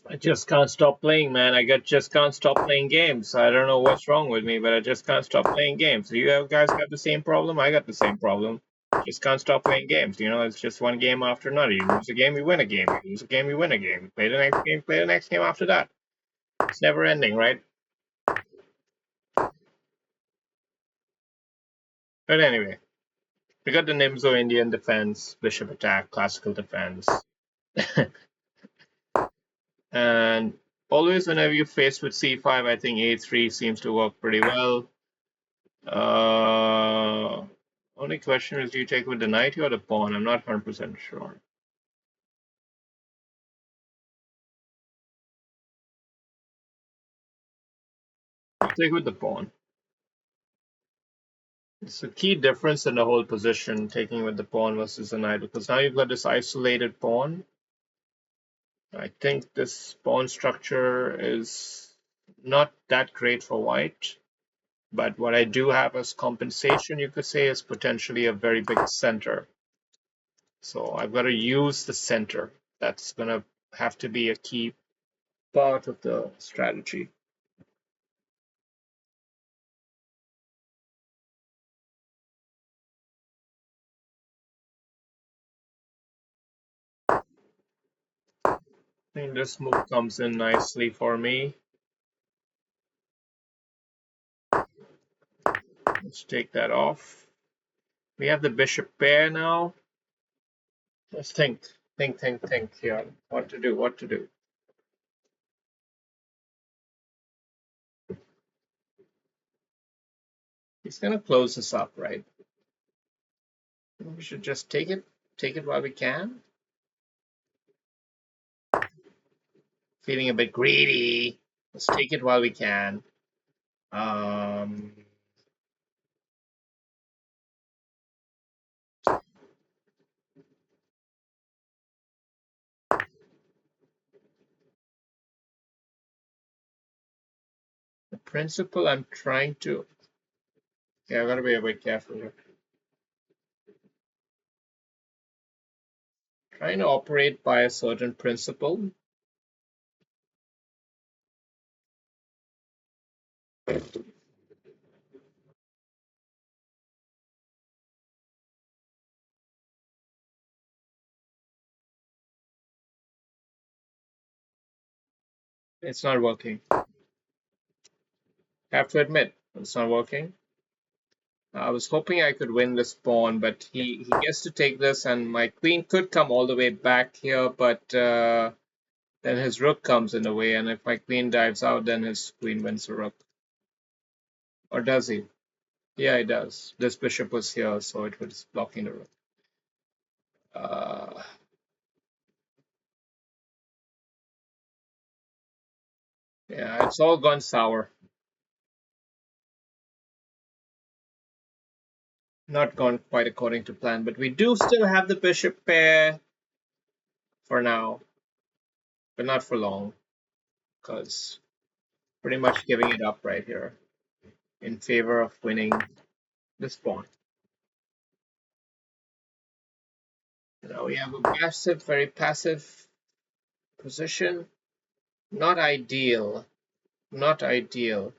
I just can't stop playing, man. Just can't stop playing games. I don't know what's wrong with me, but I just can't stop playing games. Do you guys got the same problem? I got the same problem. Just can't stop playing games. You know, it's just one game after another. You lose a game, you win a game. You lose a game, you win a game. You play the next game, play the next game after that. It's never ending, right? But anyway, we got the Nimzo Indian defense, bishop attack, classical defense. And always whenever you're faced with c5, I think a3 seems to work pretty well. Only question is, do you take with the knight or the pawn? I'm not 100% sure. I'll take with the pawn. It's a key difference in the whole position, taking with the pawn versus the knight, because now you've got this isolated pawn. I think this pawn structure is not that great for white, but what I do have as compensation, you could say, is potentially a very big center. So I've got to use the center. That's going to have to be a key part of the strategy. I think this move comes in nicely for me. Let's take that off. We have the bishop pair now. Let's think here. What to do, what to do. He's going to close this up, right? We should just take it while we can. Feeling a bit greedy. Let's take it while we can. The principle I'm trying to. Yeah, I gotta be a bit careful here. Trying to operate by a certain principle. It's not working. I have to admit, it's not working. I was hoping I could win this pawn, but he gets to take this, and my queen could come all the way back here, but then his rook comes in the way, and if my queen dives out, then his queen wins the rook. Or does he? Yeah, he does. This bishop was here, so it was blocking the rook. Yeah, it's all gone sour. Not gone quite according to plan, but we do still have the bishop pair for now, but not for long, because pretty much giving it up right here in favor of winning this pawn. Now we have a passive, very passive position. Not ideal. Not ideal.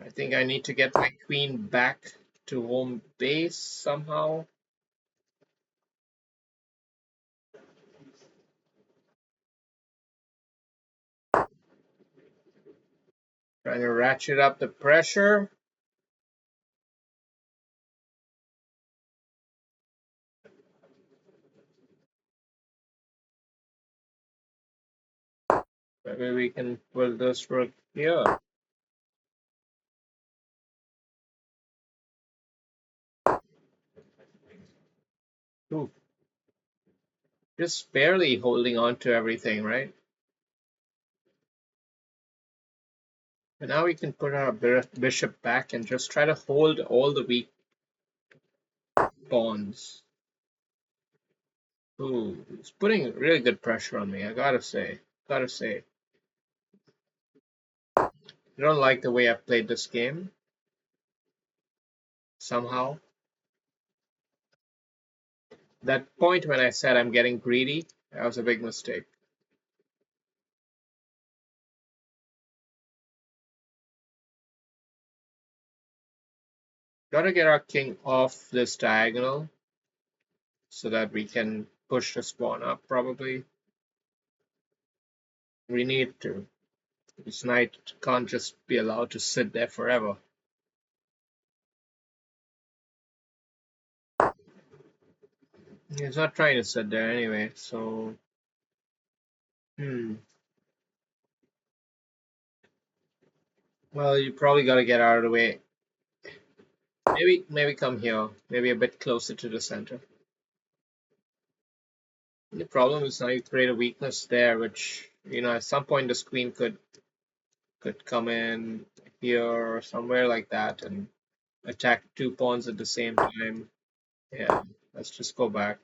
I think I need to get my queen back to home base somehow. Trying to ratchet up the pressure. Maybe we can pull this rook here. Ooh. Just barely holding on to everything, right? But now we can put our bishop back and just try to hold all the weak pawns. Ooh, it's putting really good pressure on me, I gotta say. Gotta say. I don't like the way I've played this game. Somehow. That point when I said I'm getting greedy, That was a big mistake. Gotta get our king off this diagonal so that we can push the pawn up, probably. We need to. This knight can't just be allowed to sit there forever. He's not trying to sit there anyway, so... Well, you probably gotta get out of the way. Maybe come here. Maybe a bit closer to the center. The problem is now you create a weakness there, which, at some point the queen could come in here or somewhere like that and attack two pawns at the same time. Yeah, let's just go back.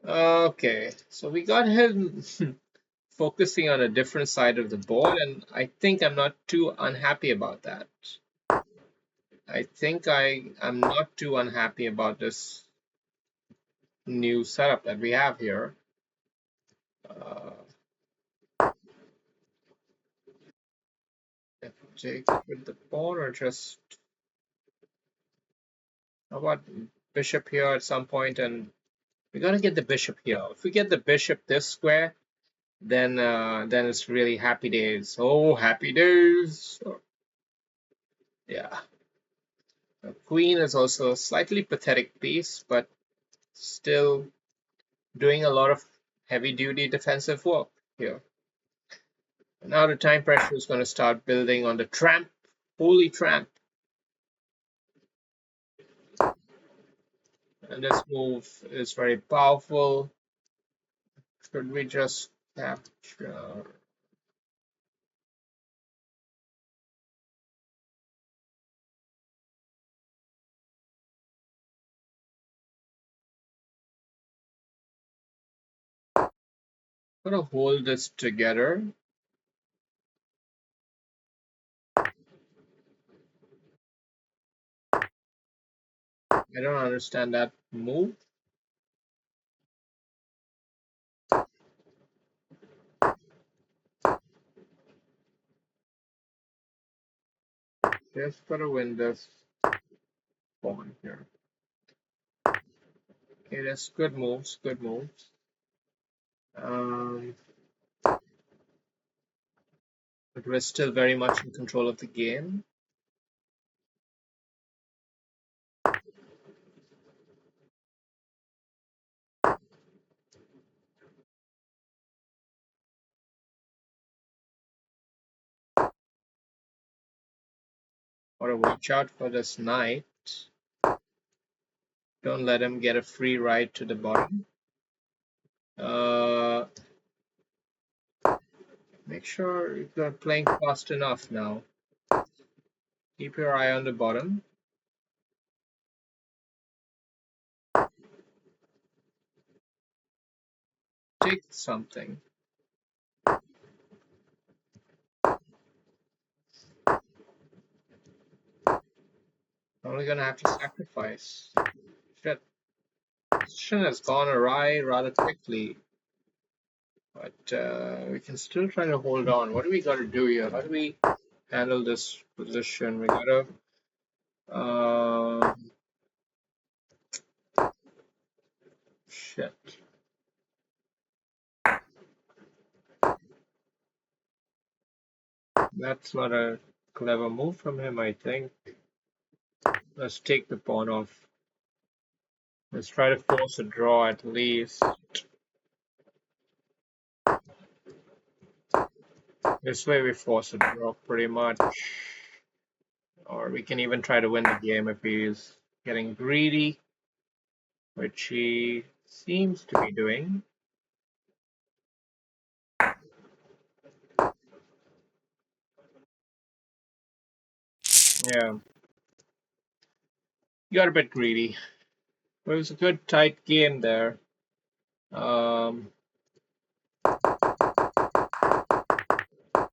Okay, so we got him focusing on a different side of the board, and I think I'm not too unhappy about that. I think I'm not too unhappy about this new setup that we have here. Take with the pawn or just how about bishop here at some point, and we gotta get the bishop here. If we get the bishop this square, then it's really happy days. Oh, happy days! Yeah, the queen is also a slightly pathetic piece, but still doing a lot of heavy-duty defensive work here. Now the time pressure is going to start building on the tramp. Holy tramp! And this move is very powerful. Should we just capture? I'm gonna hold this together. I don't understand that move. Just gotta win this pawn here. Okay, that's good moves, good moves. But we're still very much in control of the game. Gotta watch out for this knight. Don't let him get a free ride to the bottom. Make sure you're playing fast enough now. Keep your eye on the bottom. Take something. Only gonna have to sacrifice. Shit. Position has gone awry rather quickly. But we can still try to hold on. What do we gotta do here? How do we handle this position? We gotta shit. That's not a clever move from him, I think. Let's take the pawn off. Let's try to force a draw at least. This way we force a draw pretty much. Or we can even try to win the game if he's getting greedy, which he seems to be doing. Yeah. You got a bit greedy. But it was a good tight game there.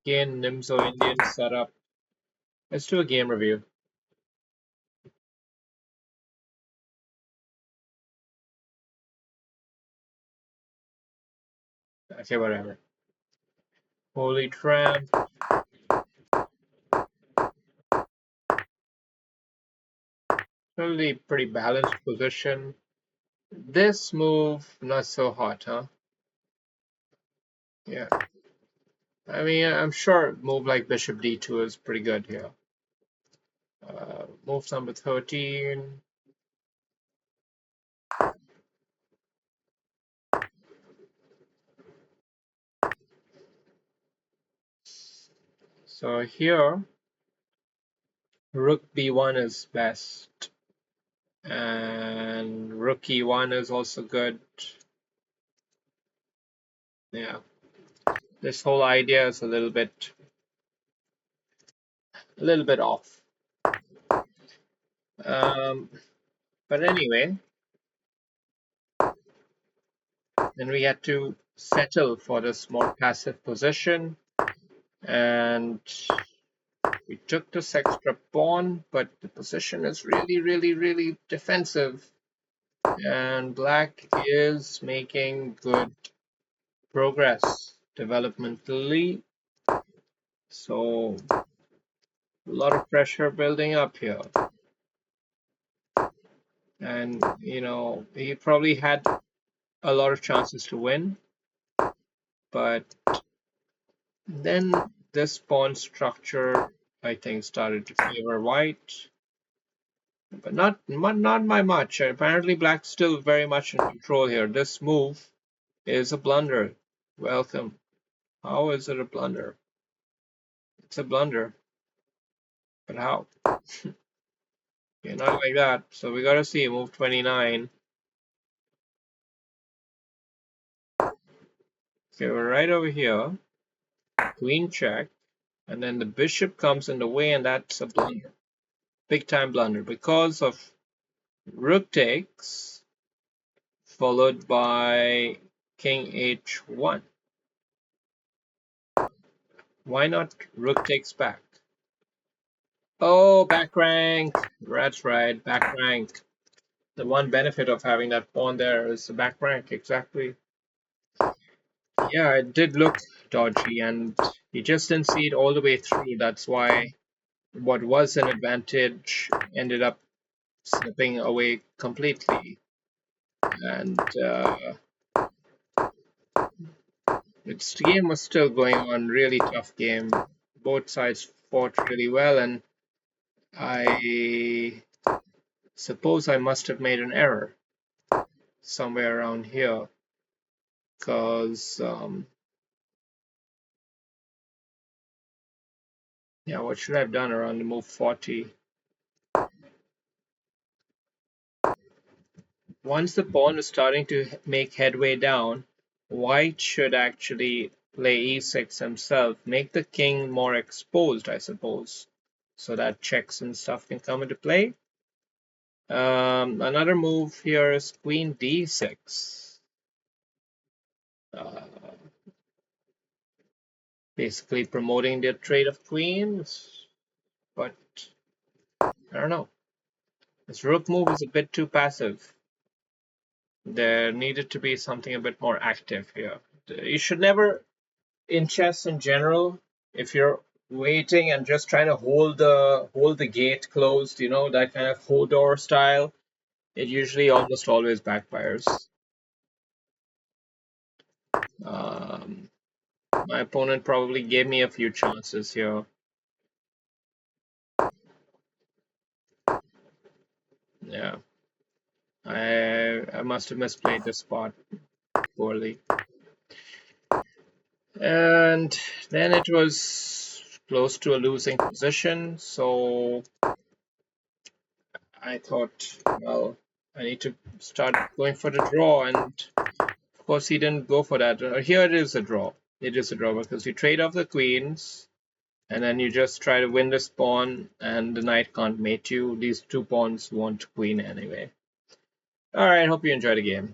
Again, Nimzo Indian setup. Let's do a game review. Okay, whatever. Holy Tramp. Really pretty balanced position. This move, not so hot, huh? Yeah. I mean, I'm sure a move like Bishop D2 is pretty good here. Move number 13. So here, Rook B1 is best. And Rook E1 is also good. Yeah. This whole idea is a little bit off. But anyway, then we had to settle for this more passive position, and we took this extra pawn, but the position is really defensive, and black is making good progress developmentally. So a lot of pressure building up here. And, you know, he probably had a lot of chances to win, but then this pawn structure, I think, started to favor white, but not by much. Apparently, black's still very much in control here. This move is a blunder. Welcome. How is it a blunder? It's a blunder. But how? Okay, not like that. So we gotta see move 29. Okay, we're right over here. Queen check. And then the bishop comes in the way, and that's a blunder. Big time blunder because of rook takes, followed by king h1. Why not rook takes back? Oh, back rank. That's right, back rank. The one benefit of having that pawn there is the back rank, exactly. Yeah, it did look dodgy, and he just didn't see it all the way through. That's why what was an advantage ended up slipping away completely. And its game was still going on, really tough game. Both sides fought really well, and I suppose I must have made an error somewhere around here, because yeah, what should I have done around the move 40? Once the pawn is starting to make headway down, white should actually play e6 himself, make the king more exposed, I suppose, so that checks and stuff can come into play. Another move here is queen d6. Basically promoting the trade of queens, but I don't know. This rook move is a bit too passive. There needed to be something a bit more active here. You should never, in chess in general, if you're waiting and just trying to hold the gate closed, you know, that kind of Hodor style, it usually almost always backfires. My opponent probably gave me a few chances here. Yeah, I must have misplayed the spot poorly. And then it was close to a losing position, so I thought, well, I need to start going for the draw, and of course he didn't go for that. Here it is a draw. It is a draw because you trade off the queens, and then you just try to win this pawn, and the knight can't mate you. These two pawns want queen anyway. Alright, hope you enjoyed the game.